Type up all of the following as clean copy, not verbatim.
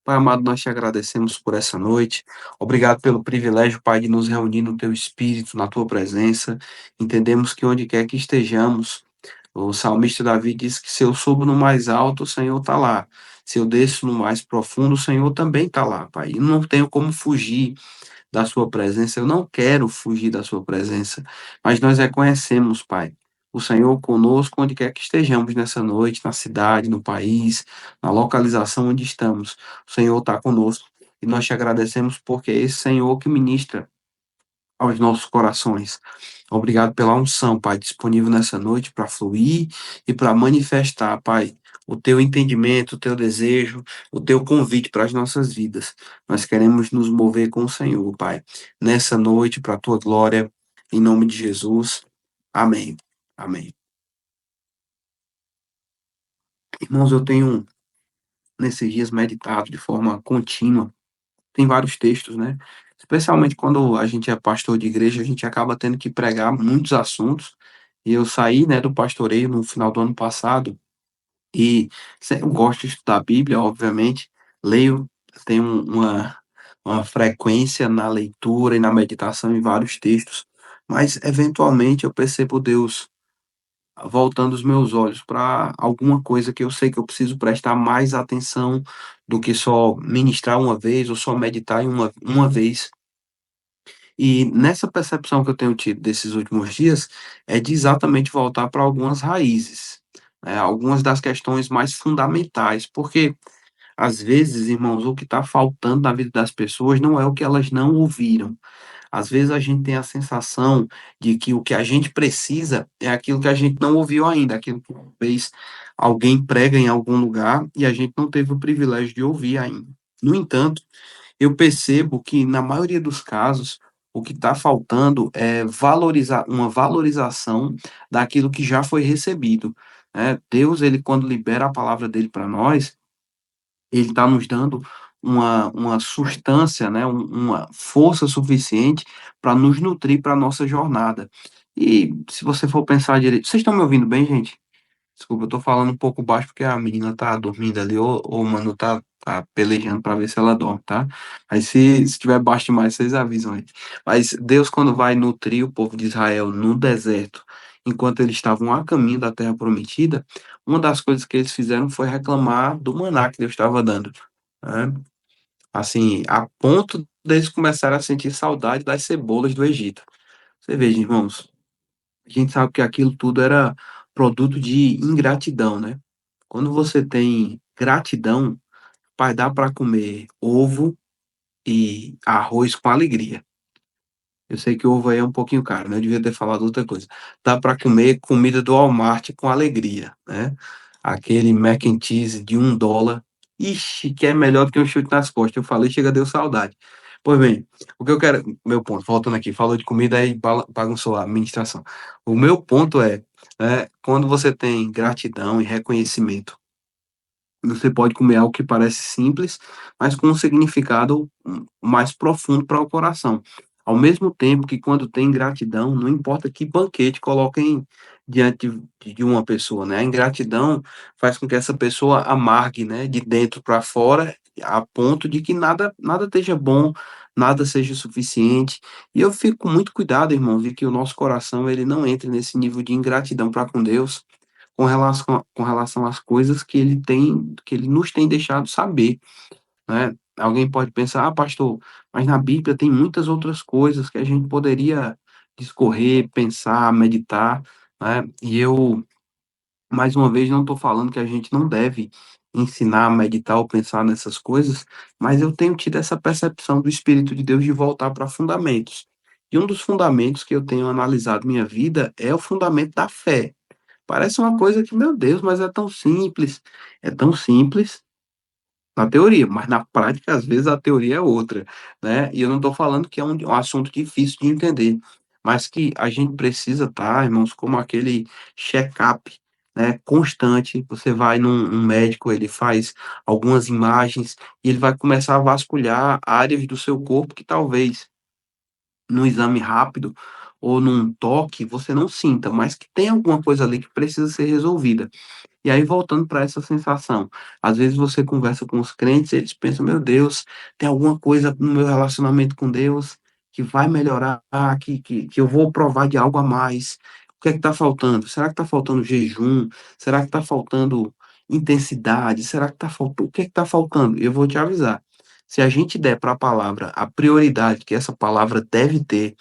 Pai amado, nós te agradecemos por essa noite. Obrigado pelo privilégio, Pai, de nos reunir no teu espírito, na tua presença. Entendemos que onde quer que estejamos, o salmista Davi diz que se eu subo no mais alto, o Senhor está lá. Se eu desço no mais profundo, o Senhor também está lá, Pai. E não tenho como fugir da sua presença. Eu não quero fugir da sua presença, mas nós reconhecemos, Pai, o Senhor conosco onde quer que estejamos nessa noite, na cidade, no país, na localização onde estamos. O Senhor está conosco e nós te agradecemos porque é esse Senhor que ministra aos nossos corações. Obrigado pela unção, Pai, disponível nessa noite para fluir e para manifestar, Pai, o teu entendimento, o teu desejo, o teu convite para as nossas vidas. Nós queremos nos mover com o Senhor, Pai, nessa noite, para a tua glória, em nome de Jesus. Amém. Amém. Irmãos, eu tenho nesses dias meditado de forma contínua. Tem vários textos, né? Especialmente quando a gente é pastor de igreja, a gente acaba tendo que pregar muitos assuntos. E eu saí, né, do pastoreio no final do ano passado e eu gosto de estudar a Bíblia, obviamente, leio, tenho uma frequência na leitura e na meditação em vários textos, mas eventualmente eu percebo Deus voltando os meus olhos para alguma coisa que eu sei que eu preciso prestar mais atenção do que só ministrar uma vez ou só meditar em uma vez. E nessa percepção que eu tenho tido desses últimos dias, é de exatamente voltar para algumas raízes, né, algumas das questões mais fundamentais, porque às vezes, irmãos, o que está faltando na vida das pessoas não é o que elas não ouviram. Às vezes a gente tem a sensação de que o que a gente precisa é aquilo que a gente não ouviu ainda, aquilo que talvez alguém prega em algum lugar e a gente não teve o privilégio de ouvir ainda. No entanto, eu percebo que, na maioria dos casos, o que está faltando é valorizar uma valorização daquilo que já foi recebido, né? Deus, ele quando libera a palavra dele para nós, ele está nos dando uma substância, né? Uma força suficiente para nos nutrir para a nossa jornada. E se você for pensar direito, vocês estão me ouvindo bem, gente? Desculpa, eu tô falando um pouco baixo porque a menina tá dormindo ali, ou o mano tá pelejando pra ver se ela dorme, tá? Aí se tiver baixo demais, vocês avisam aí. Mas Deus, quando vai nutrir o povo de Israel no deserto, enquanto eles estavam a caminho da terra prometida, uma das coisas que eles fizeram foi reclamar do maná que Deus estava dando, né? Assim, a ponto deles começarem a sentir saudade das cebolas do Egito. Você veja, irmãos, a gente sabe que aquilo tudo era produto de ingratidão, né? Quando você tem gratidão, pai, dá para comer ovo e arroz com alegria. Eu sei que o ovo aí é um pouquinho caro, né? Eu devia ter falado outra coisa. Dá para comer comida do Walmart com alegria, né? Aquele mac and cheese de $1. Ixi, que é melhor do que um chute nas costas. Eu falei, chega, deu saudade. Pois bem, o que eu quero. Meu ponto, voltando aqui, falou de comida aí, bagunçou a administração. O meu ponto é, né, quando você tem gratidão e reconhecimento, você pode comer algo que parece simples, mas com um significado mais profundo para o coração. Ao mesmo tempo que quando tem ingratidão, não importa que banquete coloquem diante de uma pessoa, né? A ingratidão faz com que essa pessoa amargue, né, de dentro para fora, a ponto de que nada esteja bom, nada seja suficiente. E eu fico com muito cuidado, irmão, de que o nosso coração ele não entre nesse nível de ingratidão para com Deus com relação às coisas que ele tem, que ele nos tem deixado saber, né? Alguém pode pensar, ah, pastor, mas na Bíblia tem muitas outras coisas que a gente poderia discorrer, pensar, meditar, né? E eu, mais uma vez, não estou falando que a gente não deve ensinar, meditar ou pensar nessas coisas, mas eu tenho tido essa percepção do Espírito de Deus de voltar para fundamentos. E um dos fundamentos que eu tenho analisado minha vida é o fundamento da fé. Parece uma coisa que, meu Deus, mas é tão simples na teoria, mas na prática, às vezes, a teoria é outra, né? E eu não estou falando que é um assunto difícil de entender, mas que a gente precisa estar, irmãos, como aquele check-up, né, constante. Você vai num médico, ele faz algumas imagens e ele vai começar a vasculhar áreas do seu corpo que talvez num exame rápido ou num toque você não sinta, mas que tem alguma coisa ali que precisa ser resolvida. E aí, voltando para essa sensação, às vezes você conversa com os crentes, eles pensam, meu Deus, tem alguma coisa no meu relacionamento com Deus que vai melhorar, que eu vou provar de algo a mais. O que é que está faltando? Será que está faltando jejum? Será que está faltando intensidade? Será que está faltando? O que é que está faltando? Eu vou te avisar. Se a gente der para a palavra a prioridade que essa palavra deve ter,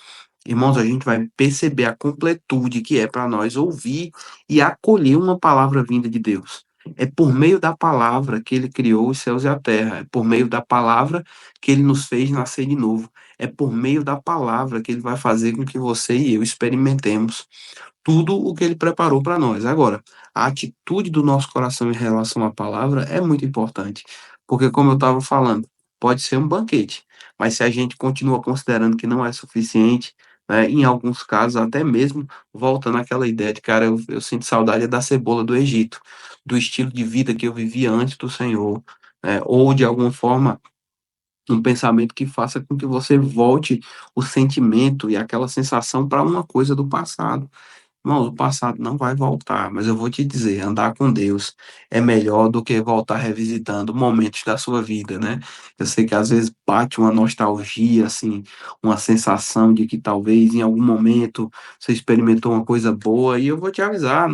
irmãos, a gente vai perceber a completude que é para nós ouvir e acolher uma palavra vinda de Deus. É por meio da palavra que ele criou os céus e a terra. É por meio da palavra que ele nos fez nascer de novo. É por meio da palavra que ele vai fazer com que você e eu experimentemos tudo o que ele preparou para nós. Agora, a atitude do nosso coração em relação à palavra é muito importante, porque, como eu estava falando, pode ser um banquete, mas se a gente continua considerando que não é suficiente, né, em alguns casos, até mesmo volta naquela ideia de, cara, eu sinto saudade da cebola do Egito, do estilo de vida que eu vivia antes do Senhor, né, ou de alguma forma. Um pensamento que faça com que você volte o sentimento e aquela sensação para uma coisa do passado. Irmão, o passado não vai voltar, mas eu vou te dizer, andar com Deus é melhor do que voltar revisitando momentos da sua vida, né? Eu sei que às vezes bate uma nostalgia, assim, uma sensação de que talvez em algum momento você experimentou uma coisa boa, e eu vou te avisar,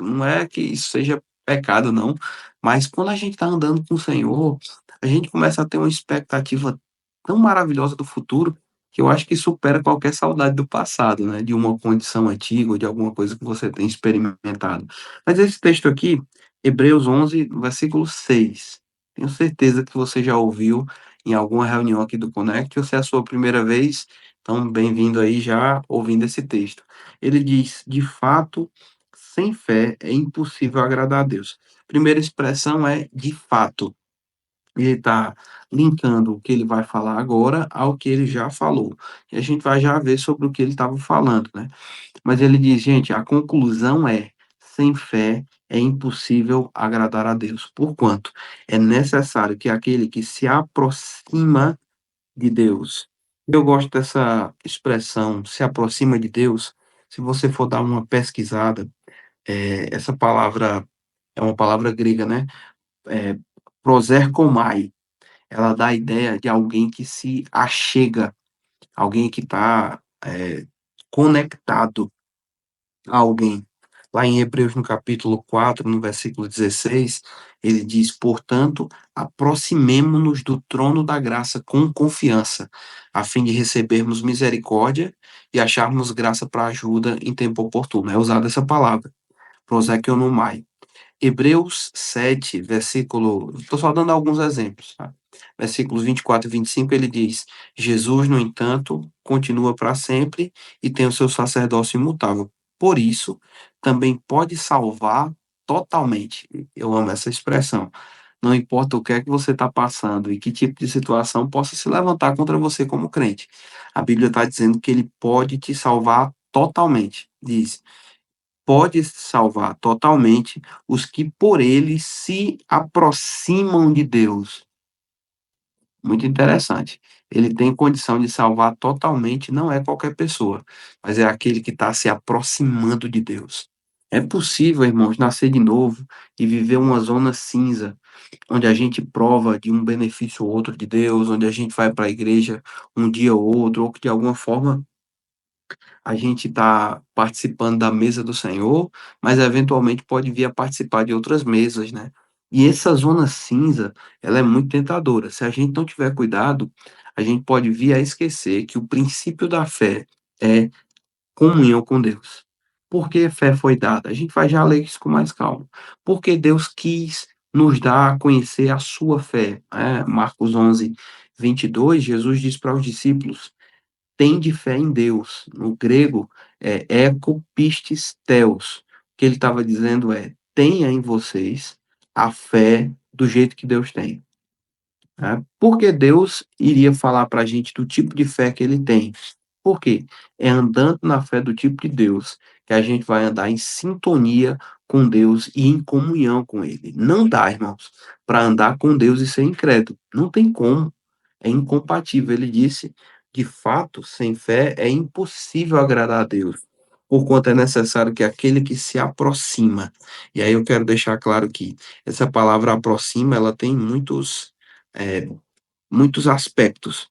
não é que isso seja pecado, não, mas quando a gente está andando com o Senhor, a gente começa a ter uma expectativa tão maravilhosa do futuro que eu acho que supera qualquer saudade do passado, né? De uma condição antiga ou de alguma coisa que você tem experimentado. Mas esse texto aqui, Hebreus 11, versículo 6, tenho certeza que você já ouviu em alguma reunião aqui do Connect, ou se é a sua primeira vez, então bem-vindo aí já ouvindo esse texto. Ele diz: de fato, sem fé é impossível agradar a Deus. Primeira expressão é de fato. Ele está linkando o que ele vai falar agora ao que ele já falou. E a gente vai já ver sobre o que ele estava falando, né? Mas ele diz, gente, a conclusão é: sem fé é impossível agradar a Deus. Porquanto é necessário que aquele que se aproxima de Deus. Eu gosto dessa expressão, se aproxima de Deus. Se você for dar uma pesquisada, essa palavra é uma palavra grega, né? É, proserkomai, ela dá a ideia de alguém que se achega, alguém que está conectado a alguém. Lá em Hebreus, no capítulo 4 no versículo 16, ele diz: portanto, aproximemo-nos do trono da graça com confiança, a fim de recebermos misericórdia e acharmos graça para ajuda em tempo oportuno. É usada essa palavra, prosequionomai. Hebreus 7, versículo. Estou só dando alguns exemplos, tá? Versículos 24 e 25, ele diz: Jesus, no entanto, continua para sempre e tem o seu sacerdócio imutável. Por isso, também pode salvar totalmente. Eu amo essa expressão. Não importa o que é que você está passando e que tipo de situação possa se levantar contra você como crente. A Bíblia está dizendo que ele pode te salvar totalmente. Diz: pode salvar totalmente os que por ele se aproximam de Deus. Muito interessante. Ele tem condição de salvar totalmente, não é qualquer pessoa, mas é aquele que está se aproximando de Deus. É possível, irmãos, nascer de novo e viver uma zona cinza, onde a gente prova de um benefício ou outro de Deus, onde a gente vai para a igreja um dia ou outro, ou que de alguma forma a gente está participando da mesa do Senhor, mas eventualmente pode vir a participar de outras mesas, né? E essa zona cinza, ela é muito tentadora. Se a gente não tiver cuidado, a gente pode vir a esquecer que o princípio da fé é comunhão com Deus. Por que fé foi dada? A gente vai já ler isso com mais calma. Porque Deus quis nos dar a conhecer a sua fé, né? Marcos 11, 22, Jesus diz para os discípulos: tende fé em Deus. No grego, é eko pistis theos. O que ele estava dizendo é: tenha em vocês a fé do jeito que Deus tem. Né? Porque Deus iria falar para a gente do tipo de fé que ele tem. Por quê? É andando na fé do tipo de Deus que a gente vai andar em sintonia com Deus e em comunhão com Ele. Não dá, irmãos, para andar com Deus e ser incrédulo. Não tem como. É incompatível. Ele disse: de fato, sem fé é impossível agradar a Deus. porquanto é necessário que aquele que se aproxima, e aí eu quero deixar claro que essa palavra aproxima, ela tem eh, muitos aspectos,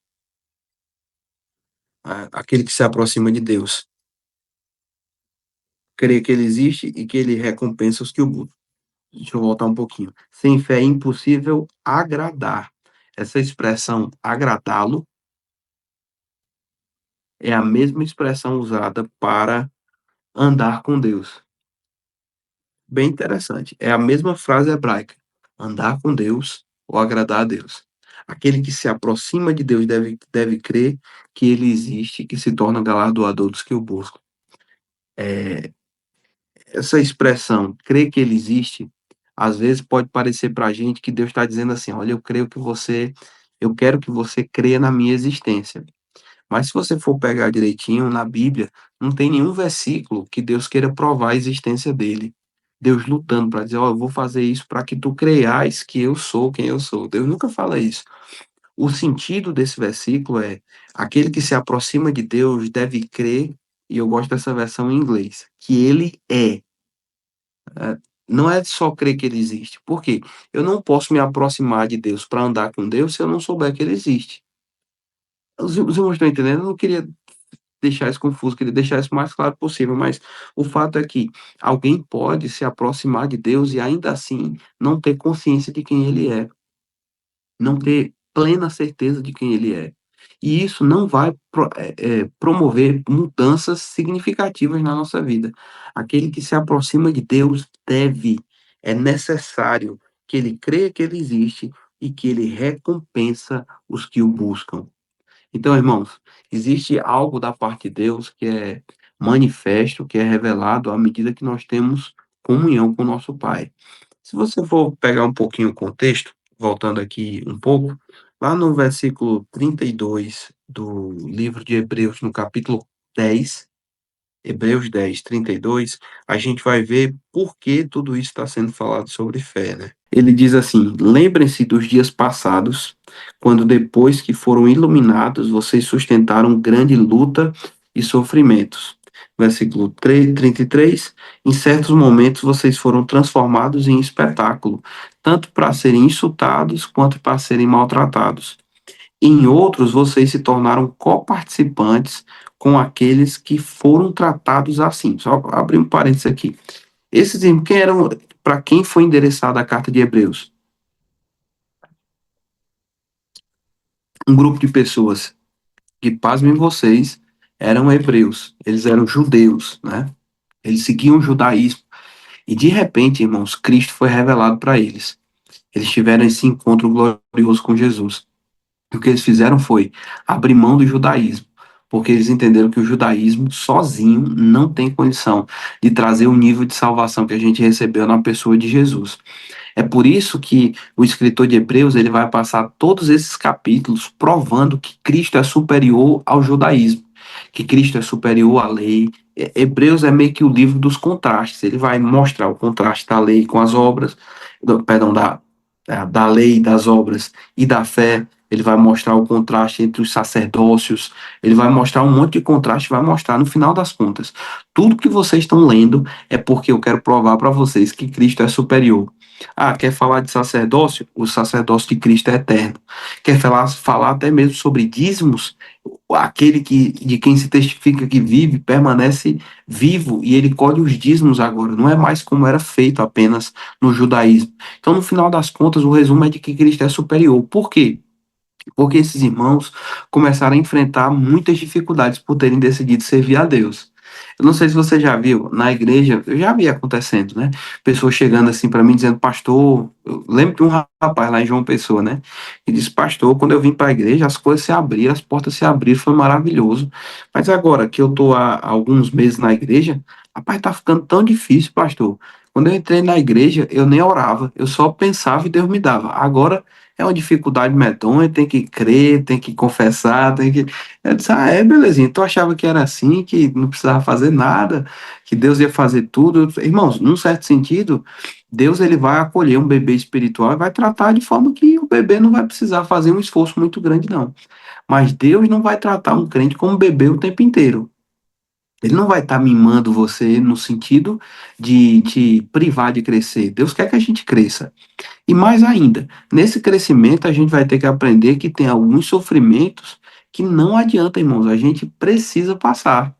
aquele que se aproxima de Deus, crê que ele existe e que ele recompensa os que o buscam. Deixa eu voltar um pouquinho. Sem fé é impossível agradar. Essa expressão agradá-lo é a mesma expressão usada para andar com Deus. Bem interessante. É a mesma frase hebraica. Andar com Deus ou agradar a Deus. Aquele que se aproxima de Deus deve crer que ele existe e que se torna galardoador dos que o buscam. É, essa expressão, crer que ele existe, às vezes pode parecer para a gente que Deus está dizendo assim: olha, eu quero que você creia na minha existência. Mas se você for pegar direitinho na Bíblia, não tem nenhum versículo que Deus queira provar a existência dele. Deus lutando para dizer, ó, eu vou fazer isso para que tu creias que eu sou quem eu sou. Deus nunca fala isso. O sentido desse versículo é: aquele que se aproxima de Deus deve crer, e eu gosto dessa versão em inglês, que ele é. Não é só crer que ele existe. Por quê? Eu não posso me aproximar de Deus para andar com Deus se eu não souber que ele existe. Os irmãos estão entendendo? Eu não queria deixar isso confuso, queria deixar isso o mais claro possível, mas o fato é que alguém pode se aproximar de Deus e ainda assim não ter consciência de quem ele é, não ter plena certeza de quem ele é. E isso não vai promover mudanças significativas na nossa vida. Aquele que se aproxima de Deus é necessário que ele creia que ele existe e que ele recompensa os que o buscam. Então, irmãos, existe algo da parte de Deus que é manifesto, que é revelado à medida que nós temos comunhão com o nosso Pai. Se você for pegar um pouquinho o contexto, voltando aqui um pouco, lá no versículo 32 do livro de Hebreus, no capítulo 10, Hebreus 10, 32, a gente vai ver por que tudo isso está sendo falado sobre fé, né? Ele diz assim: lembrem-se dos dias passados, quando depois que foram iluminados, vocês sustentaram grande luta e sofrimentos. Versículo 33, em certos momentos vocês foram transformados em espetáculo, tanto para serem insultados quanto para serem maltratados. Em outros, vocês se tornaram coparticipantes com aqueles que foram tratados assim. Só abrir um parênteses aqui. Esses quem eram, para quem foi endereçada a carta de Hebreus? Um grupo de pessoas que, pasmem vocês, eram hebreus, eles eram judeus, né? Eles seguiam o judaísmo. E de repente, irmãos, Cristo foi revelado para eles. Eles tiveram esse encontro glorioso com Jesus. E o que eles fizeram foi abrir mão do judaísmo, porque eles entenderam que o judaísmo sozinho não tem condição de trazer o nível de salvação que a gente recebeu na pessoa de Jesus. É por isso que o escritor de Hebreus ele vai passar todos esses capítulos provando que Cristo é superior ao judaísmo, que Cristo é superior à lei. Hebreus é meio que o livro dos contrastes. Ele vai mostrar o contraste da lei com as obras, perdão, da lei, das obras e da fé. Ele vai mostrar o contraste entre os sacerdócios. Ele vai mostrar um monte de contraste. Vai mostrar no final das contas. Tudo que vocês estão lendo é porque eu quero provar para vocês que Cristo é superior. Ah, quer falar de sacerdócio? O sacerdócio de Cristo é eterno. Quer falar até mesmo sobre dízimos? Aquele de quem se testifica que vive, permanece vivo e ele colhe os dízimos agora. Não é mais como era feito apenas no judaísmo. Então, no final das contas, o resumo é de que Cristo é superior. Por quê? Porque esses irmãos começaram a enfrentar muitas dificuldades por terem decidido servir a Deus. Eu não sei se você já viu, na igreja, eu já vi acontecendo, né? Pessoas chegando assim para mim dizendo, pastor, eu lembro de um rapaz lá em João Pessoa, né? E disse, pastor, quando eu vim para a igreja, as coisas se abriram, as portas se abriram, foi maravilhoso. Mas agora que eu tô há alguns meses na igreja, rapaz, tá ficando tão difícil, pastor. Quando eu entrei na igreja, eu nem orava, eu só pensava e Deus me dava. Agora é uma dificuldade medonha, tem que crer, tem que confessar, tem que. Eu disse, ah, é, belezinha. Tu achava que era assim, que não precisava fazer nada, que Deus ia fazer tudo. Irmãos, num certo sentido, Deus ele vai acolher um bebê espiritual e vai tratar de forma que o bebê não vai precisar fazer um esforço muito grande, não. Mas Deus não vai tratar um crente como bebê o tempo inteiro. Ele não vai estar mimando você no sentido de te privar de crescer. Deus quer que a gente cresça. E mais ainda, nesse crescimento a gente vai ter que aprender que tem alguns sofrimentos que não adianta, irmãos, a gente precisa passar.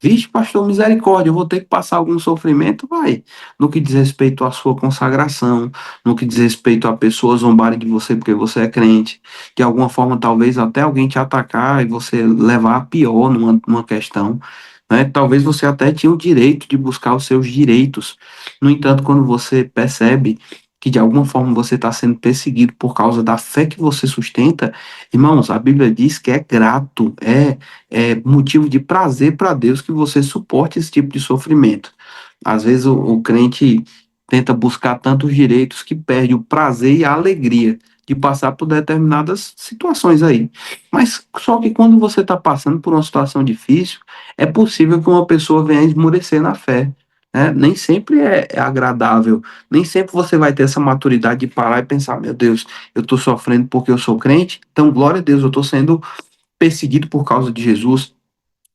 Vixe, pastor, misericórdia, eu vou ter que passar algum sofrimento? Vai. No que diz respeito à sua consagração, no que diz respeito a pessoas zombarem de você porque você é crente, de alguma forma, talvez até alguém te atacar e você levar a pior numa questão, né? Talvez você até tinha o direito de buscar os seus direitos. No entanto, quando você percebe que de alguma forma você está sendo perseguido por causa da fé que você sustenta, irmãos, a Bíblia diz que é grato, é motivo de prazer para Deus que você suporte esse tipo de sofrimento. Às vezes o crente tenta buscar tantos direitos que perde o prazer e a alegria de passar por determinadas situações aí. Mas só que quando você está passando por uma situação difícil, é possível que uma pessoa venha a esmorecer na fé. Né? Nem sempre é agradável, nem sempre você vai ter essa maturidade de parar e pensar: meu Deus, eu estou sofrendo porque eu sou crente, então glória a Deus, eu estou sendo perseguido por causa de Jesus.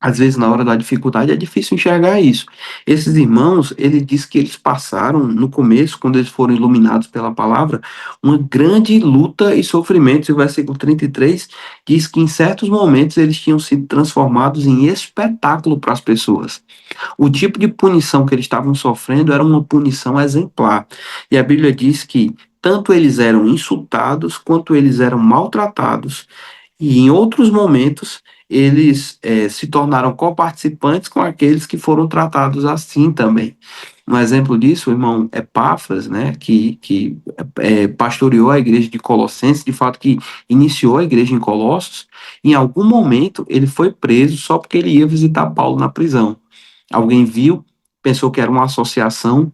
Às vezes, na hora da dificuldade, é difícil enxergar isso. Esses irmãos, ele diz que eles passaram, no começo, quando eles foram iluminados pela palavra, uma grande luta e sofrimento. E o versículo 33 diz que em certos momentos eles tinham sido transformados em espetáculo para as pessoas. O tipo de punição que eles estavam sofrendo era uma punição exemplar. E a Bíblia diz que tanto eles eram insultados, quanto eles eram maltratados, e em outros momentos, eles se tornaram coparticipantes com aqueles que foram tratados assim também. Um exemplo disso, o irmão Epáfras, né, que pastoreou a igreja de Colossenses, de fato que iniciou a igreja em Colossos, em algum momento ele foi preso só porque ele ia visitar Paulo na prisão. Alguém viu, pensou que era uma associação,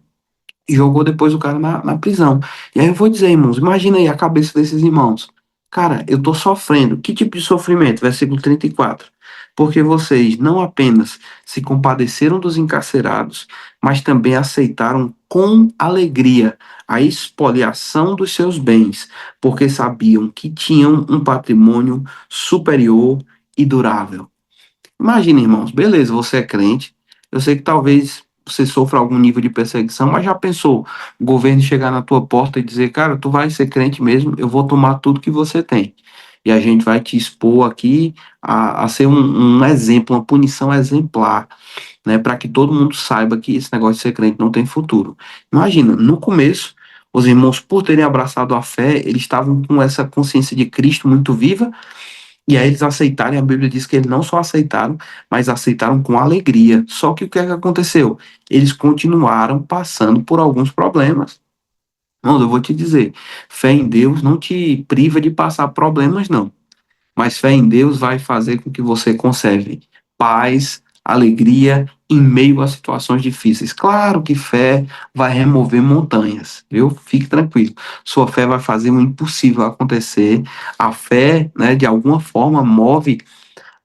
e jogou depois o cara na prisão. E aí eu vou dizer, irmãos, imagina aí a cabeça desses irmãos. Cara, eu tô sofrendo. Que tipo de sofrimento? Versículo 34. Porque vocês não apenas se compadeceram dos encarcerados, mas também aceitaram com alegria a expoliação dos seus bens, porque sabiam que tinham um patrimônio superior e durável. Imagina, irmãos, beleza, você é crente. Eu sei que talvez você sofra algum nível de perseguição, mas já pensou o governo chegar na tua porta e dizer: cara, tu vai ser crente mesmo, eu vou tomar tudo que você tem. E a gente vai te expor aqui a ser um exemplo, uma punição exemplar, né, para que todo mundo saiba que esse negócio de ser crente não tem futuro. Imagina, no começo, os irmãos, por terem abraçado a fé, eles estavam com essa consciência de Cristo muito viva, e aí eles aceitarem, a Bíblia diz que eles não só aceitaram, mas aceitaram com alegria. Só que o que é que aconteceu? Eles continuaram passando por alguns problemas. Irmãos, eu vou te dizer, fé em Deus não te priva de passar problemas, não. Mas fé em Deus vai fazer com que você conserve paz, alegria em meio a situações difíceis. Claro que fé vai remover montanhas, viu? Fique tranquilo. Sua fé vai fazer o impossível acontecer. A fé, né, de alguma forma move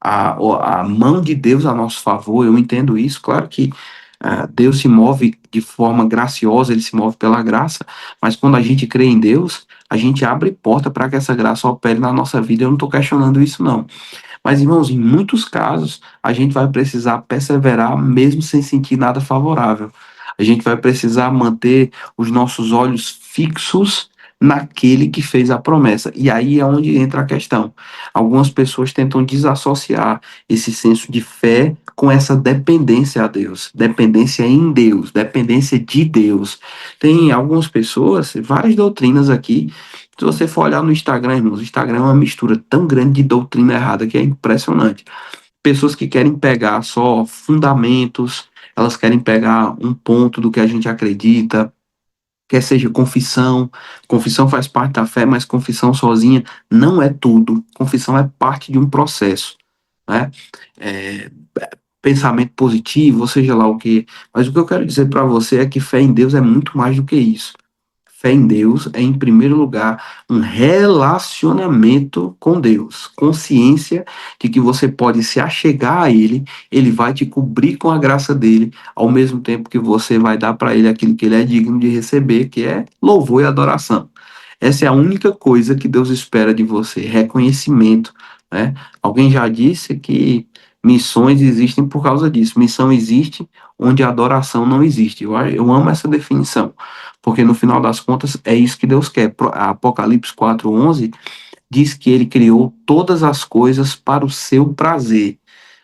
a mão de Deus a nosso favor. Eu entendo isso. Claro que Deus se move de forma graciosa, ele se move pela graça, mas quando a gente crê em Deus, a gente abre porta para que essa graça opere na nossa vida. Eu não estou questionando isso, não. Mas, irmãos, em muitos casos, a gente vai precisar perseverar mesmo sem sentir nada favorável. A gente vai precisar manter os nossos olhos fixos naquele que fez a promessa. E aí é onde entra a questão. Algumas pessoas tentam desassociar esse senso de fé com essa dependência a Deus, dependência em Deus, dependência de Deus. Tem algumas pessoas, várias doutrinas aqui. Se você for olhar no Instagram, irmãos, o Instagram é uma mistura tão grande de doutrina errada que é impressionante. Pessoas que querem pegar só fundamentos, elas querem pegar um ponto do que a gente acredita, quer seja confissão. Confissão faz parte da fé, mas confissão sozinha não é tudo. Confissão é parte de um processo, né? É, pensamento positivo, ou seja lá o que. Mas o que eu quero dizer para você é que fé em Deus é muito mais do que isso. Fé em Deus é, em primeiro lugar, um relacionamento com Deus, consciência de que você pode se achegar a Ele, Ele vai te cobrir com a graça dele, ao mesmo tempo que você vai dar para Ele aquilo que Ele é digno de receber, que é louvor e adoração. Essa é a única coisa que Deus espera de você, reconhecimento, né? Alguém já disse que Missões existem por causa disso. Missão existe onde a adoração não existe. Eu amo essa definição, porque no final das contas é isso que Deus quer. Apocalipse 4:11 diz que ele criou todas as coisas para o seu prazer.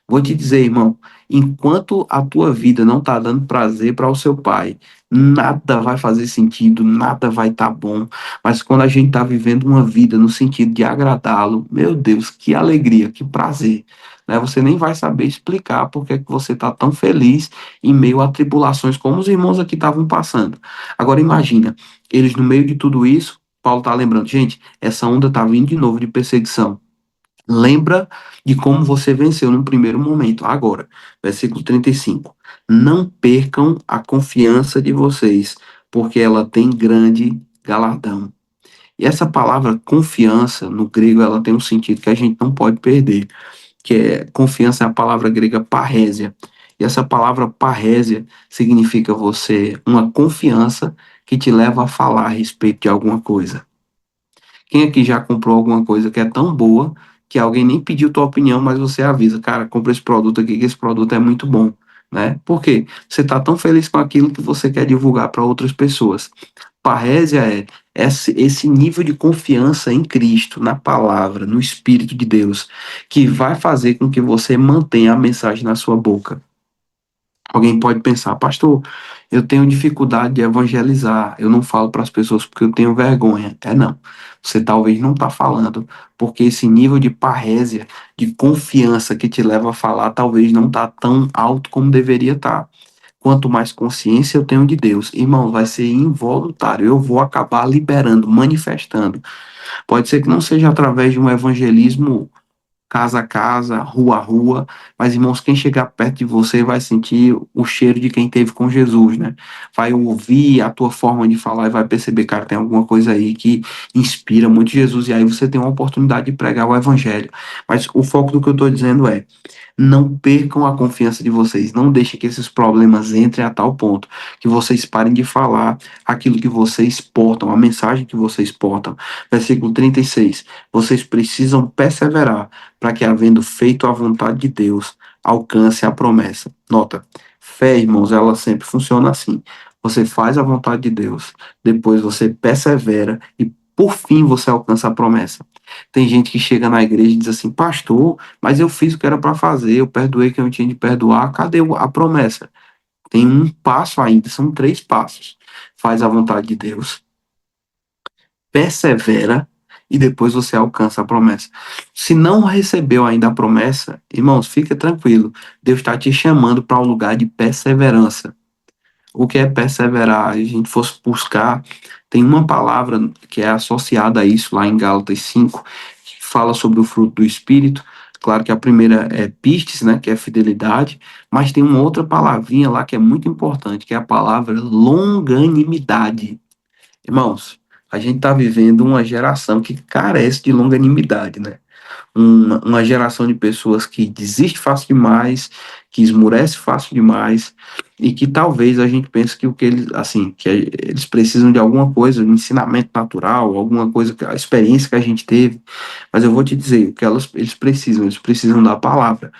Vou te dizer, irmão, enquanto a tua vida não está dando prazer para o seu pai, nada vai fazer sentido, nada vai estar bom. Mas quando a gente está vivendo uma vida no sentido de agradá-lo, meu Deus, que alegria, que prazer. Né? Você nem vai saber explicar por que é que você está tão feliz em meio a tribulações como os irmãos aqui estavam passando. Agora imagina, eles no meio de tudo isso, Paulo está lembrando, gente, essa onda está vindo de novo de perseguição. Lembra de como você venceu no primeiro momento. Agora, versículo 35. Não percam a confiança de vocês, porque ela tem grande galardão. E essa palavra confiança, no grego, ela tem um sentido que a gente não pode perder, que é confiança é a palavra grega parrésia. E essa palavra parrésia significa você, uma confiança que te leva a falar a respeito de alguma coisa. Quem aqui já comprou alguma coisa que é tão boa que alguém nem pediu tua opinião, mas você avisa, cara, compra esse produto aqui, que esse produto é muito bom, né? Por quê? Você está tão feliz com aquilo que você quer divulgar para outras pessoas. Parrésia é esse nível de confiança em Cristo, na palavra, no Espírito de Deus, que vai fazer com que você mantenha a mensagem na sua boca. Alguém pode pensar, pastor, eu tenho dificuldade de evangelizar, eu não falo para as pessoas porque eu tenho vergonha. É não. Você talvez não está falando, porque esse nível de parrésia, de confiança que te leva a falar, talvez não está tão alto como deveria estar. Quanto mais consciência eu tenho de Deus, irmão, vai ser involuntário. Eu vou acabar liberando, manifestando. Pode ser que não seja através de um evangelismo casa a casa, rua a rua, mas irmãos, quem chegar perto de você vai sentir o cheiro de quem teve com Jesus, né? Vai ouvir a tua forma de falar e vai perceber, cara, tem alguma coisa aí que inspira muito Jesus, e aí você tem uma oportunidade de pregar o evangelho. Mas o foco do que eu estou dizendo é não percam a confiança de vocês. Não deixem que esses problemas entrem a tal ponto que vocês parem de falar aquilo que vocês portam, a mensagem que vocês portam. Versículo 36. Vocês precisam perseverar para que, havendo feito a vontade de Deus, alcance a promessa. Nota, fé, irmãos, ela sempre funciona assim. Você faz a vontade de Deus, depois você persevera e, por fim, você alcança a promessa. Tem gente que chega na igreja e diz assim, pastor, mas eu fiz o que era para fazer, eu perdoei quem eu tinha de perdoar, cadê a promessa? Tem um passo ainda, são três passos. Faz a vontade de Deus, persevera e depois você alcança a promessa. Se não recebeu ainda a promessa, irmãos, fica tranquilo. Deus está te chamando para um lugar de perseverança. O que é perseverar? A gente fosse buscar, tem uma palavra que é associada a isso lá em Gálatas 5, que fala sobre o fruto do Espírito. Claro que a primeira é pistes, né, que é fidelidade, mas tem uma outra palavrinha lá que é muito importante, que é a palavra longanimidade. Irmãos, a gente está vivendo uma geração que carece de longanimidade, né? Uma geração de pessoas que desiste fácil demais, que esmurece fácil demais, e que talvez a gente pense que o que eles, assim, eles precisam de alguma coisa, um ensinamento natural, alguma coisa, a experiência que a gente teve, mas eu vou te dizer, o que eles precisam da palavra.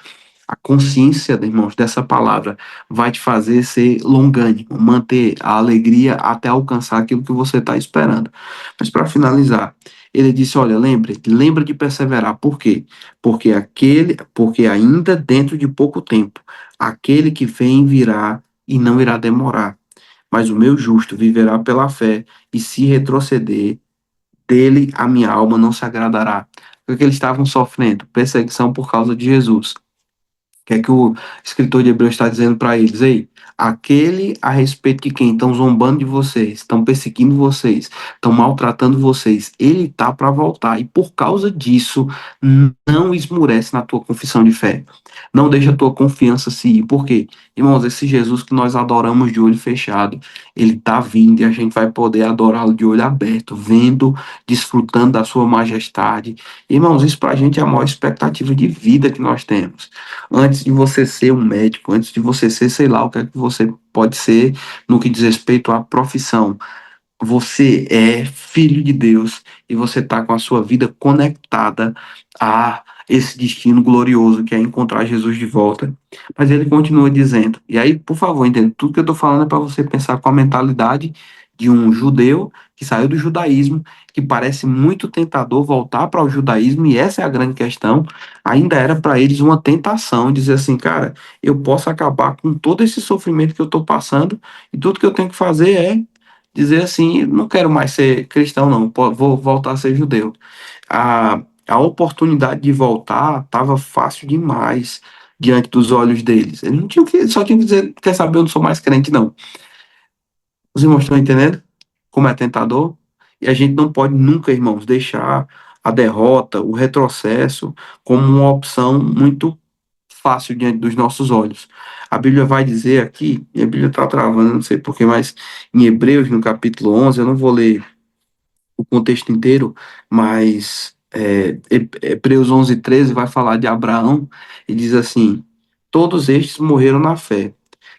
A consciência, irmãos, dessa palavra vai te fazer ser longânimo, manter a alegria até alcançar aquilo que você está esperando. Mas para finalizar, ele disse: olha, lembra de perseverar. Por quê? Porque ainda dentro de pouco tempo, aquele que vem virá e não irá demorar. Mas o meu justo viverá pela fé, e se retroceder, dele a minha alma não se agradará. O que eles estavam sofrendo? Perseguição por causa de Jesus. O que é que o escritor de Hebreus está dizendo para eles? Ei, aquele a respeito de quem estão zombando de vocês, estão perseguindo vocês, estão maltratando vocês, ele está para voltar. E por causa disso, não esmurece na tua confissão de fé. Não deixa a tua confiança se ir. Por quê? Irmãos, esse Jesus que nós adoramos de olho fechado, ele está vindo e a gente vai poder adorá-lo de olho aberto, vendo, desfrutando da sua majestade. Irmãos, isso para a gente é a maior expectativa de vida que nós temos. Antes de você ser um médico, antes de você ser, sei lá, o que é que você pode ser no que diz respeito à profissão. você é filho de Deus e você está com a sua vida conectada a esse destino glorioso que é encontrar Jesus de volta. Mas ele continua dizendo, e aí, por favor, entenda, tudo que eu estou falando é para você pensar com a mentalidade de um judeu que saiu do judaísmo, que parece muito tentador voltar para o judaísmo, e essa é a grande questão. Ainda era para eles uma tentação, dizer assim, cara, eu posso acabar com todo esse sofrimento que eu estou passando, e tudo que eu tenho que fazer é dizer assim, não quero mais ser cristão, não, vou voltar a ser judeu. A oportunidade de voltar estava fácil demais diante dos olhos deles. Eles não tinham que, só tinham que dizer, quer saber, eu não sou mais crente, não. Os irmãos estão entendendo como é tentador? E a gente não pode nunca, irmãos, deixar a derrota, o retrocesso, como uma opção muito fácil diante dos nossos olhos. A Bíblia vai dizer aqui, e a Bíblia está travando, não sei porquê, mas em Hebreus, no capítulo 11, eu não vou ler o contexto inteiro, mas Hebreus 11:13 vai falar de Abraão e diz assim: todos estes morreram na fé,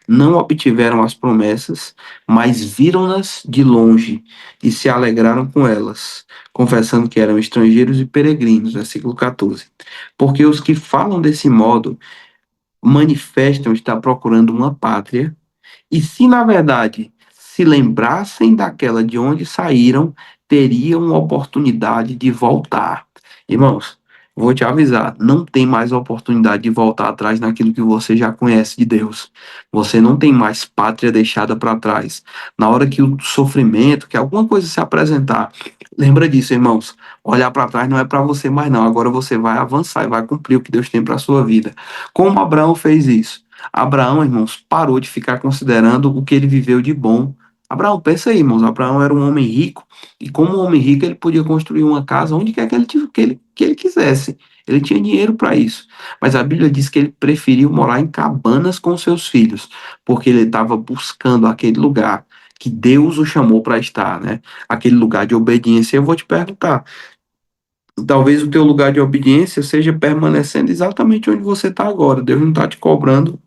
não obtiveram as promessas, mas viram-nas de longe e se alegraram com elas, confessando que eram estrangeiros e peregrinos. Versículo 14. Porque os que falam desse modo manifestam estar procurando uma pátria, e se na verdade se lembrassem daquela de onde saíram, teriam oportunidade de voltar. Irmãos, vou te avisar, não tem mais oportunidade de voltar atrás naquilo que você já conhece de Deus. Você não tem mais pátria deixada para trás. Na hora que o sofrimento, que alguma coisa se apresentar, lembra disso, irmãos. Olhar para trás não é para você mais não. Agora você vai avançar e vai cumprir o que Deus tem para sua vida. Como Abraão fez isso? Abraão, irmãos, parou de ficar considerando o que ele viveu de bom. Abraão, pensa aí, irmãos. Abraão era um homem rico, e como um homem rico, ele podia construir uma casa onde quer que ele quisesse. Ele tinha dinheiro para isso. Mas a Bíblia diz que ele preferiu morar em cabanas com seus filhos, porque ele estava buscando aquele lugar que Deus o chamou para estar, né? Aquele lugar de obediência. Eu vou te perguntar, talvez o teu lugar de obediência seja permanecendo exatamente onde você está agora. Deus não está te cobrando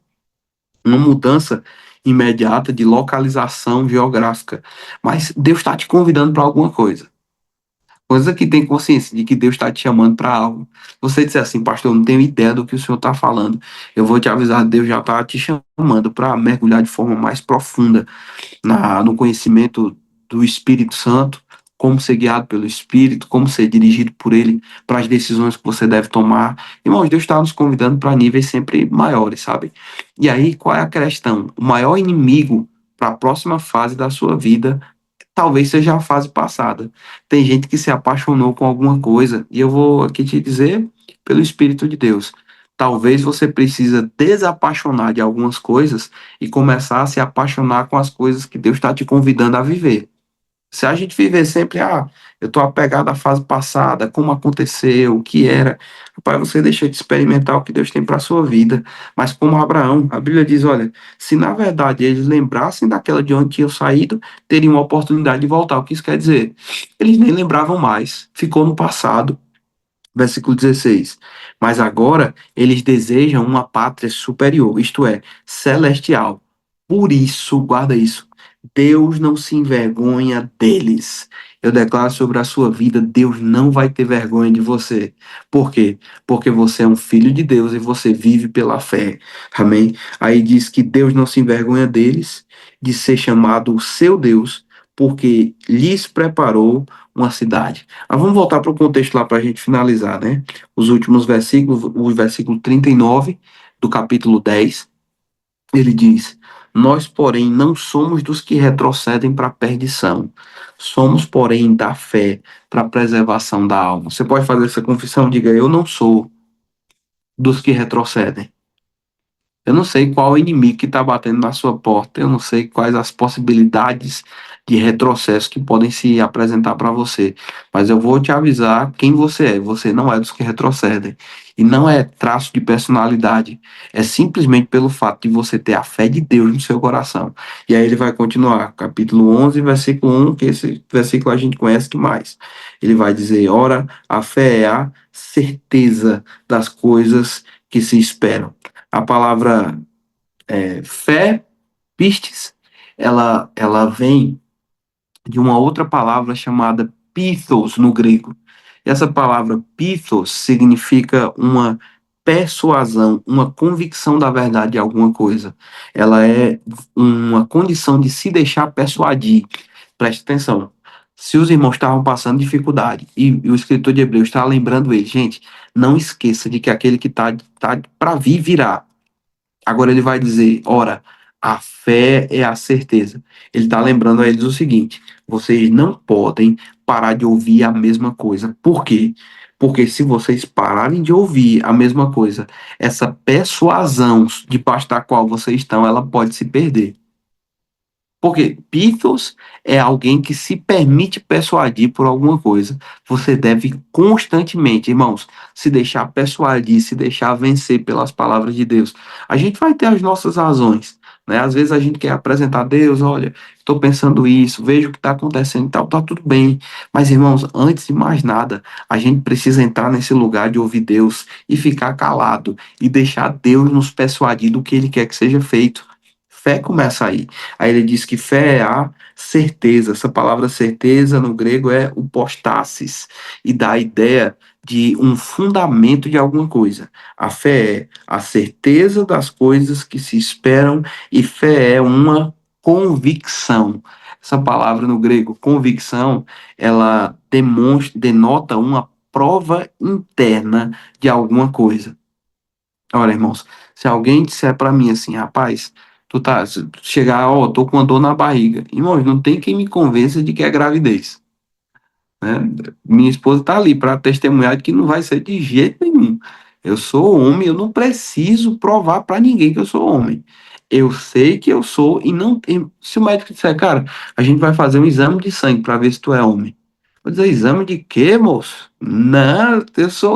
uma mudança imediata de localização geográfica. Mas Deus está te convidando para alguma coisa. Coisa que tem consciência de que Deus está te chamando para algo. Você disser assim, pastor, eu não tenho ideia do que o senhor está falando. Eu vou te avisar, Deus já está te chamando para mergulhar de forma mais profunda no conhecimento do Espírito Santo, como ser guiado pelo Espírito, como ser dirigido por Ele para as decisões que você deve tomar. Irmãos, Deus está nos convidando para níveis sempre maiores, sabe? E aí, qual é a questão? O maior inimigo para a próxima fase da sua vida talvez seja a fase passada. Tem gente que se apaixonou com alguma coisa, e eu vou aqui te dizer, pelo Espírito de Deus, talvez você precisa desapaixonar de algumas coisas e começar a se apaixonar com as coisas que Deus está te convidando a viver. Se a gente viver sempre, eu estou apegado à fase passada, como aconteceu, o que era, rapaz, você deixa de experimentar o que Deus tem para a sua vida. Mas como Abraão, a Bíblia diz, olha, se na verdade eles lembrassem daquela de onde tinham saído, teriam uma oportunidade de voltar. O que isso quer dizer? Eles nem lembravam mais, ficou no passado. Versículo 16. Mas agora eles desejam uma pátria superior, isto é, celestial. Por isso, guarda isso, Deus não se envergonha deles. Eu declaro sobre a sua vida, Deus não vai ter vergonha de você. Por quê? Porque você é um filho de Deus e você vive pela fé. Amém? Aí diz que Deus não se envergonha deles, de ser chamado o seu Deus, porque lhes preparou uma cidade. Mas vamos voltar para o contexto lá para a gente finalizar, né? Os últimos versículos, o versículo 39 do capítulo 10, ele diz: Nós, porém, não somos dos que retrocedem para a perdição. Somos, porém, da fé para a preservação da alma. Você pode fazer essa confissão? Diga: Eu não sou dos que retrocedem. Eu não sei qual o inimigo que está batendo na sua porta, eu não sei quais as possibilidades de retrocesso que podem se apresentar para você, mas eu vou te avisar quem você é. Você não é dos que retrocedem. E não é traço de personalidade, é simplesmente pelo fato de você ter a fé de Deus no seu coração. E aí ele vai continuar, capítulo 11, versículo 1, que esse versículo a gente conhece demais. Ele vai dizer: Ora, a fé é a certeza das coisas que se esperam. A palavra fé, pistes, ela vem de uma outra palavra chamada pithos no grego. E essa palavra pithos significa uma persuasão, uma convicção da verdade de alguma coisa. Ela é uma condição de se deixar persuadir. Preste atenção. Se os irmãos estavam passando dificuldade e o escritor de Hebreus está lembrando eles, gente, não esqueça de que aquele que tá para vir virá. Agora ele vai dizer: ora, a fé é a certeza. Ele está lembrando a eles o seguinte: vocês não podem parar de ouvir a mesma coisa. Por quê? Porque se vocês pararem de ouvir a mesma coisa, essa persuasão debaixo da qual vocês estão, ela pode se perder. Porque Pithos é alguém que se permite persuadir por alguma coisa. Você deve constantemente, irmãos, se deixar persuadir, se deixar vencer pelas palavras de Deus. A gente vai ter as nossas razões, né? Às vezes a gente quer apresentar a Deus, olha, estou pensando isso, vejo o que está acontecendo e tal, tá tudo bem. Mas, irmãos, antes de mais nada, a gente precisa entrar nesse lugar de ouvir Deus e ficar calado e deixar Deus nos persuadir do que Ele quer que seja feito. Fé começa aí. Aí ele diz que fé é a certeza. Essa palavra certeza no grego é upostasis e dá a ideia de um fundamento de alguma coisa. A fé é a certeza das coisas que se esperam e fé é uma convicção. Essa palavra no grego, convicção, ela denota uma prova interna de alguma coisa. Olha, irmãos, se alguém disser pra mim assim, rapaz, se tu chegar, ó, tô com uma dor na barriga. Irmãos, não tem quem me convença de que é gravidez, né? Minha esposa tá ali para testemunhar de que não vai ser de jeito nenhum. Eu sou homem, eu não preciso provar para ninguém que eu sou homem. Eu sei que eu sou e não tem. Se o médico disser, cara, a gente vai fazer um exame de sangue para ver se tu é homem. Vou dizer, exame de quê, moço? Não,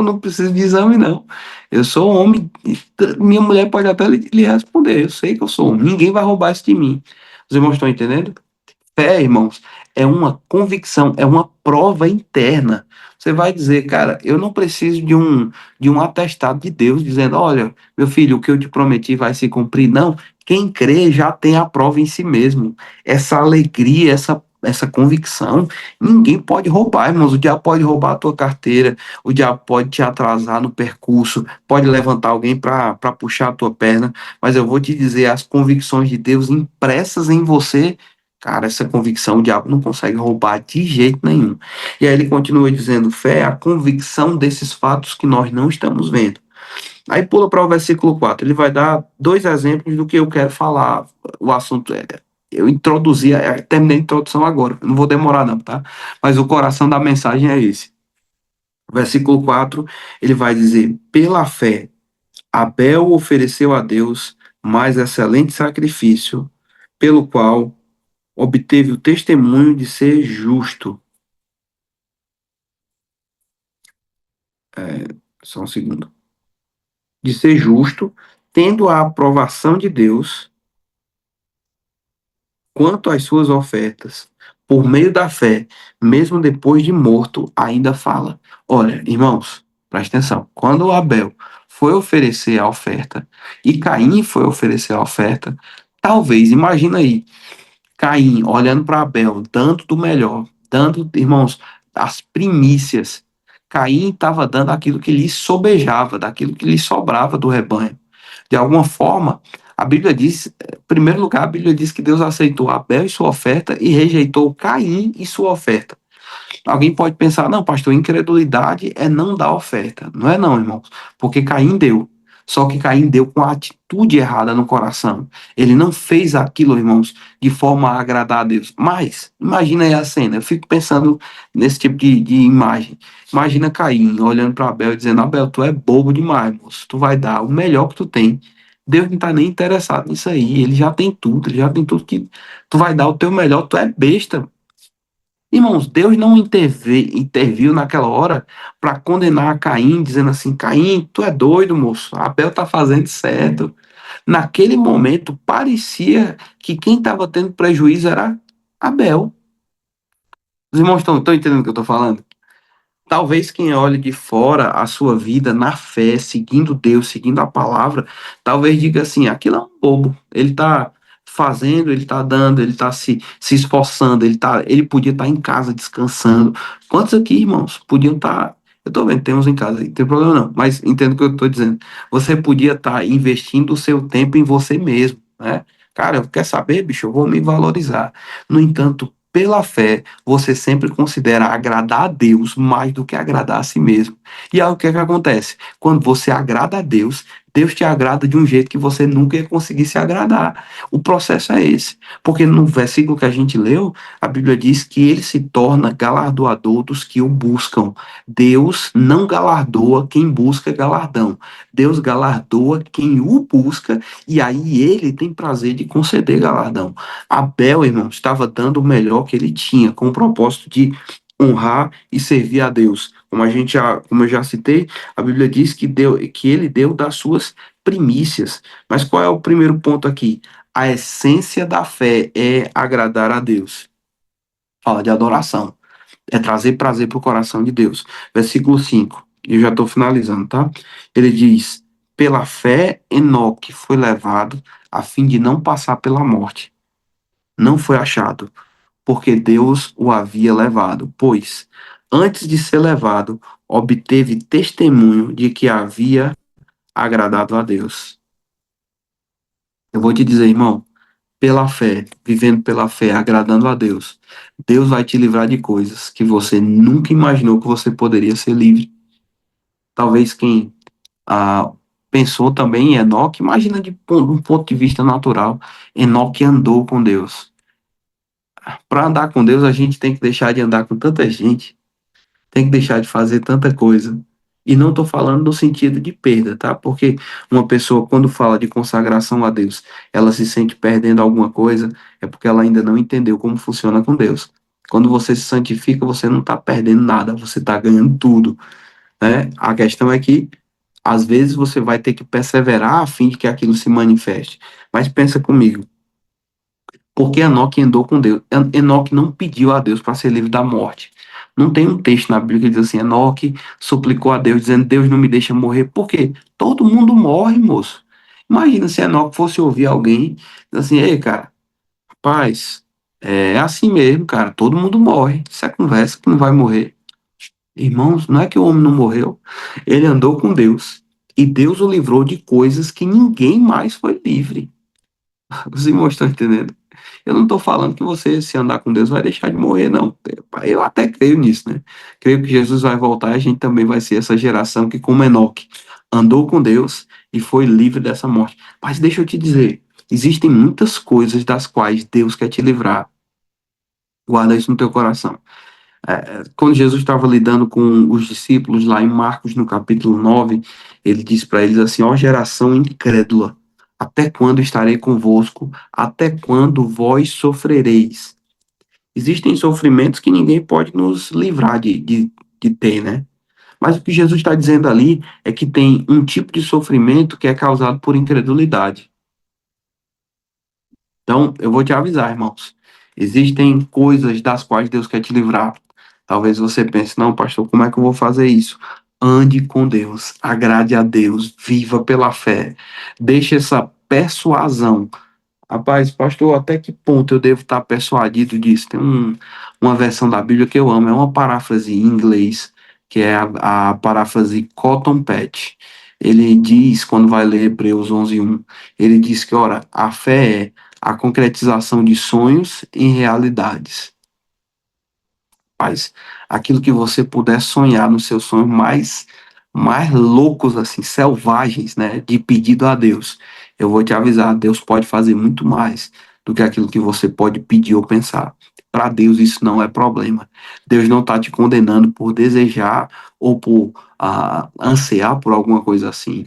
não preciso de exame, não. Eu sou homem. Minha mulher pode até lhe responder. Eu sei que eu sou homem. Ninguém vai roubar isso de mim. Os irmãos estão entendendo? Fé, irmãos, é uma convicção, é uma prova interna. Você vai dizer, cara, eu não preciso de um atestado de Deus dizendo, olha, meu filho, o que eu te prometi vai se cumprir. Não, quem crê já tem a prova em si mesmo. Essa alegria, essa convicção, ninguém pode roubar, irmãos. O diabo pode roubar a tua carteira, o diabo pode te atrasar no percurso, pode levantar alguém para puxar a tua perna, mas eu vou te dizer, as convicções de Deus impressas em você. Cara, essa convicção o diabo não consegue roubar de jeito nenhum. E aí ele continua dizendo: fé é a convicção desses fatos que nós não estamos vendo. Aí pula para o versículo 4. Ele vai dar dois exemplos do que eu quero falar. O assunto é. Eu introduzi, terminei a introdução agora. Não vou demorar, não, tá? Mas o coração da mensagem é esse. Versículo 4, ele vai dizer: pela fé, Abel ofereceu a Deus mais excelente sacrifício, pelo qual obteve o testemunho de ser justo. Só um segundo. De ser justo, tendo a aprovação de Deus quanto às suas ofertas. Por meio da fé, mesmo depois de morto, ainda fala. Olha, irmãos, presta atenção. Quando Abel foi oferecer a oferta e Caim foi oferecer a oferta, talvez, imagina aí, Caim olhando para Abel, dando do melhor, dando, irmãos, as primícias. Caim estava dando aquilo que lhe sobejava, daquilo que lhe sobrava do rebanho. De alguma forma, a Bíblia diz, em primeiro lugar, a Bíblia diz que Deus aceitou Abel e sua oferta e rejeitou Caim e sua oferta. Alguém pode pensar, não, pastor, incredulidade é não dar oferta. Não é não, irmãos, porque Caim deu. Só que Caim deu com a atitude errada no coração. Ele não fez aquilo, irmãos, de forma a agradar a Deus. Mas, imagina aí a cena. Eu fico pensando nesse tipo de imagem. Imagina Caim olhando para Abel e dizendo: Abel, tu é bobo demais, moço. Tu vai dar o melhor que tu tem. Deus não está nem interessado nisso aí. Ele já tem tudo. Ele já tem tudo que tu vai dar o teu melhor. Tu é besta. Irmãos, Deus não interviu naquela hora para condenar Caim, dizendo assim: Caim, tu é doido, moço. Abel tá fazendo certo. Naquele momento, parecia que quem estava tendo prejuízo era Abel. Os irmãos estão entendendo o que eu estou falando? Talvez quem olhe de fora a sua vida na fé, seguindo Deus, seguindo a palavra, talvez diga assim: aquilo é um bobo. Ele tá fazendo, ele está dando, ele está se esforçando, ele podia estar em casa descansando. Quantos aqui, irmãos, podiam estar. Eu estou vendo, tem uns em casa aí, não tem problema não, mas entendo o que eu estou dizendo. Você podia estar investindo o seu tempo em você mesmo, né? Cara, eu quero saber, bicho, eu vou me valorizar. No entanto, pela fé, você sempre considera agradar a Deus mais do que agradar a si mesmo. E aí o que é que acontece? Quando você agrada a Deus, Deus te agrada de um jeito que você nunca ia conseguir se agradar. O processo é esse. Porque no versículo que a gente leu, a Bíblia diz que ele se torna galardoador dos que o buscam. Deus não galardoa quem busca galardão. Deus galardoa quem o busca e aí ele tem prazer de conceder galardão. Abel, irmão, estava dando o melhor que ele tinha, com o propósito de honrar e servir a Deus. Como eu já citei, a Bíblia diz que ele deu das suas primícias. Mas qual é o primeiro ponto aqui? A essência da fé é agradar a Deus. Fala de adoração. É trazer prazer para o coração de Deus. Versículo 5. Eu já estou finalizando, tá? Ele diz: pela fé, Enoque foi levado a fim de não passar pela morte. Não foi achado, porque Deus o havia levado. Pois, antes de ser levado, obteve testemunho de que havia agradado a Deus. Eu vou te dizer, irmão, pela fé, vivendo pela fé, agradando a Deus, Deus vai te livrar de coisas que você nunca imaginou que você poderia ser livre. Talvez quem ah, pensou também em Enoque, imagina um ponto de vista natural, Enoque andou com Deus. Para andar com Deus, a gente tem que deixar de andar com tanta gente, tem que deixar de fazer tanta coisa. E não estou falando no sentido de perda, tá? Porque uma pessoa, quando fala de consagração a Deus, ela se sente perdendo alguma coisa, é porque ela ainda não entendeu como funciona com Deus. Quando você se santifica, você não está perdendo nada, você está ganhando tudo, né? A questão é que, às vezes, você vai ter que perseverar a fim de que aquilo se manifeste. Mas pensa comigo, porque Enoque andou com Deus. Enoque não pediu a Deus para ser livre da morte. Não tem um texto na Bíblia que diz assim: Enoque suplicou a Deus, dizendo: Deus não me deixa morrer. Por quê? Todo mundo morre, moço. Imagina se Enoque fosse ouvir alguém assim: ei, cara, rapaz, é assim mesmo, cara, todo mundo morre. Isso é conversa que não vai morrer. Irmãos, não é que o homem não morreu, ele andou com Deus. E Deus o livrou de coisas que ninguém mais foi livre. Os irmãos estão entendendo? Eu não estou falando que você, se andar com Deus, vai deixar de morrer, não. Eu até creio nisso, né? Creio que Jesus vai voltar e a gente também vai ser essa geração que, como Enoque, andou com Deus e foi livre dessa morte. Mas deixa eu te dizer, existem muitas coisas das quais Deus quer te livrar. Guarda isso no teu coração. Quando Jesus estava lidando com os discípulos, lá em Marcos, no capítulo 9, ele disse para eles assim: ó geração incrédula, até quando estarei convosco? Até quando vós sofrereis? Existem sofrimentos que ninguém pode nos livrar de ter, né? Mas o que Jesus está dizendo ali é que tem um tipo de sofrimento que é causado por incredulidade. Então, eu vou te avisar, irmãos. Existem coisas das quais Deus quer te livrar. Talvez você pense, não, pastor, como é que eu vou fazer isso? Ande com Deus, agrade a Deus, viva pela fé. Deixe essa persuasão. Rapaz, pastor, até que ponto eu devo estar persuadido disso? Tem uma versão da Bíblia que eu amo, é uma paráfrase em inglês, que é a paráfrase Cotton Patch. Ele diz, quando vai ler Hebreus 11:1, ele diz que, ora, a fé é a concretização de sonhos em realidades. Paz, aquilo que você puder sonhar nos seus sonhos mais loucos, assim, selvagens, né, de pedido a Deus. Eu vou te avisar, Deus pode fazer muito mais do que aquilo que você pode pedir ou pensar. Para Deus isso não é problema. Deus não está te condenando por desejar ou por ansiar por alguma coisa assim.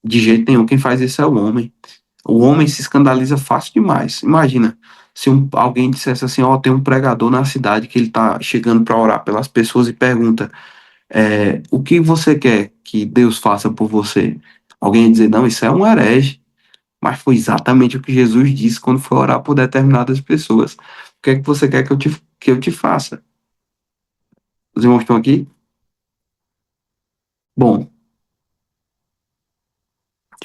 De jeito nenhum, quem faz isso é o homem. O homem se escandaliza fácil demais. Imagina se alguém dissesse assim: ó, tem um pregador na cidade que ele tá chegando para orar pelas pessoas e pergunta: o que você quer que Deus faça por você? Alguém ia dizer: não, isso é um herege. Mas foi exatamente o que Jesus disse quando foi orar por determinadas pessoas. O que é que você quer que eu te faça? Os irmãos estão aqui? Bom, deixa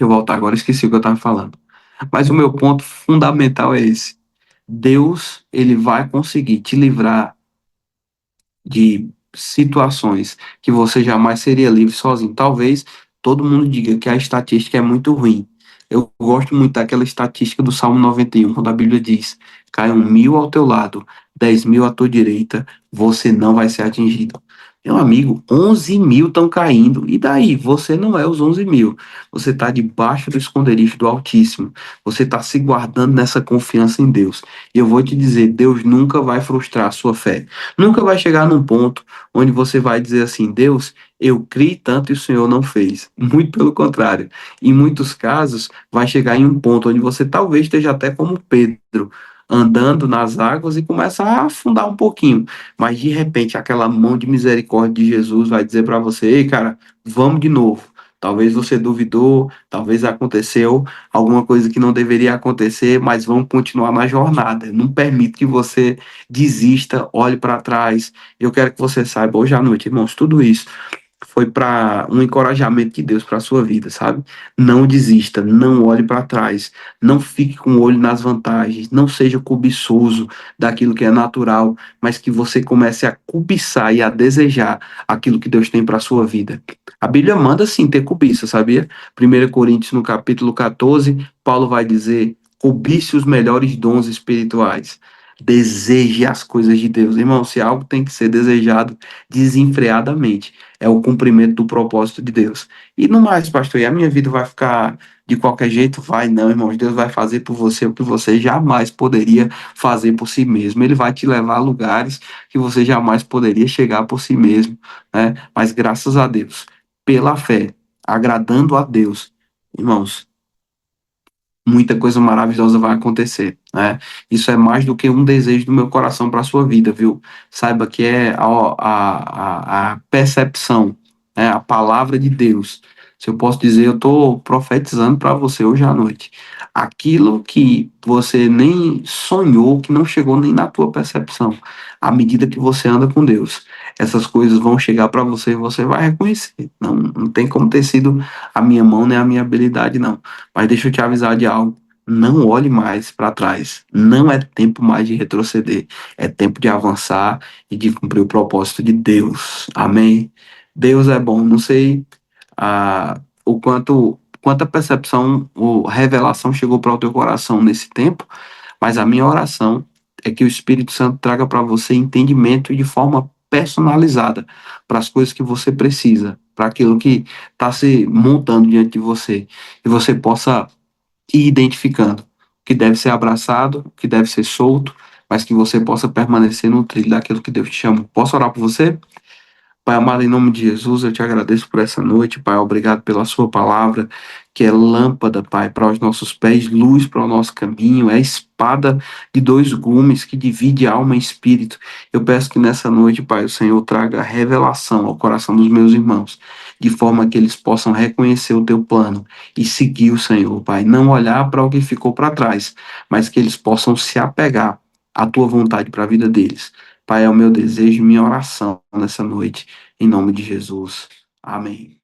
eu voltar agora, esqueci o que eu estava falando. Mas o meu ponto fundamental é esse. Deus, ele vai conseguir te livrar de situações que você jamais seria livre sozinho. Talvez todo mundo diga que a estatística é muito ruim. Eu gosto muito daquela estatística do Salmo 91, quando a Bíblia diz: caiam 1.000 ao teu lado, 10.000 à tua direita, você não vai ser atingido. Meu amigo, 11.000 estão caindo. E daí? Você não é os 11.000. Você está debaixo do esconderijo do Altíssimo. Você está se guardando nessa confiança em Deus. E eu vou te dizer, Deus nunca vai frustrar a sua fé. Nunca vai chegar num ponto onde você vai dizer assim: Deus, eu criei tanto e o Senhor não fez. Muito pelo contrário. Em muitos casos, vai chegar em um ponto onde você talvez esteja até como Pedro, andando nas águas e começa a afundar um pouquinho. Mas de repente, aquela mão de misericórdia de Jesus vai dizer para você: ei, cara, vamos de novo. Talvez você duvidou, talvez aconteceu alguma coisa que não deveria acontecer, mas vamos continuar na jornada. Não permite que você desista, olhe para trás. Eu quero que você saiba hoje à noite, irmãos, tudo isso foi para um encorajamento de Deus para a sua vida, sabe? Não desista, não olhe para trás, não fique com o olho nas vantagens, não seja cobiçoso daquilo que é natural, mas que você comece a cobiçar e a desejar aquilo que Deus tem para a sua vida. A Bíblia manda sim ter cobiça, sabia? 1 Coríntios no capítulo 14, Paulo vai dizer: cobice os melhores dons espirituais. Deseje as coisas de Deus. Irmão, se algo tem que ser desejado desenfreadamente, é o cumprimento do propósito de Deus. E no mais, pastor, e a minha vida vai ficar de qualquer jeito? Vai não, irmãos. Deus vai fazer por você o que você jamais poderia fazer por si mesmo. Ele vai te levar a lugares que você jamais poderia chegar por si mesmo, né? Mas graças a Deus, pela fé, agradando a Deus, irmãos, muita coisa maravilhosa vai acontecer, né? Isso é mais do que um desejo do meu coração para a sua vida, viu? Saiba que é a percepção, né? A palavra de Deus. Se eu posso dizer, eu estou profetizando para você hoje à noite. Aquilo que você nem sonhou, que não chegou nem na tua percepção, à medida que você anda com Deus, essas coisas vão chegar para você e você vai reconhecer. Não tem como ter sido a minha mão nem a minha habilidade, não. Mas deixa eu te avisar de algo. Não olhe mais para trás. Não é tempo mais de retroceder. É tempo de avançar e de cumprir o propósito de Deus. Amém? Deus é bom. Não sei o quanta percepção ou revelação chegou para o teu coração nesse tempo, mas a minha oração é que o Espírito Santo traga para você entendimento de forma personalizada para as coisas que você precisa, para aquilo que está se montando diante de você, e você possa ir identificando o que deve ser abraçado, o que deve ser solto, mas que você possa permanecer no trilho daquilo que Deus te chama. Posso orar por você? Pai amado, em nome de Jesus, eu te agradeço por essa noite, Pai. Obrigado pela Sua palavra, que é lâmpada, Pai, para os nossos pés, luz para o nosso caminho, é espada de dois gumes que divide alma e espírito. Eu peço que nessa noite, Pai, o Senhor traga revelação ao coração dos meus irmãos, de forma que eles possam reconhecer o Teu plano e seguir o Senhor, Pai. Não olhar para o que ficou para trás, mas que eles possam se apegar à Tua vontade para a vida deles. Pai, é o meu desejo e minha oração nessa noite, em nome de Jesus. Amém.